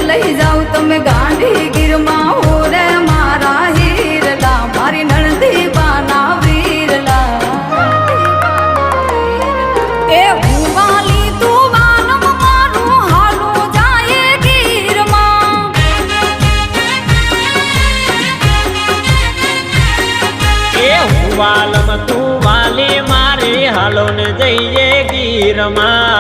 લઈ જાવ તમે ગાંધી ગીરમાં હો રે મારા હીરલા મારી નણંદી બાના વીરલા એ હુવાલી તું વાનમ મારું હાલું જાય ગીરમાં એ હુવાલમ તું વાલી મારી હાલો ને જઈએ ગીરમાં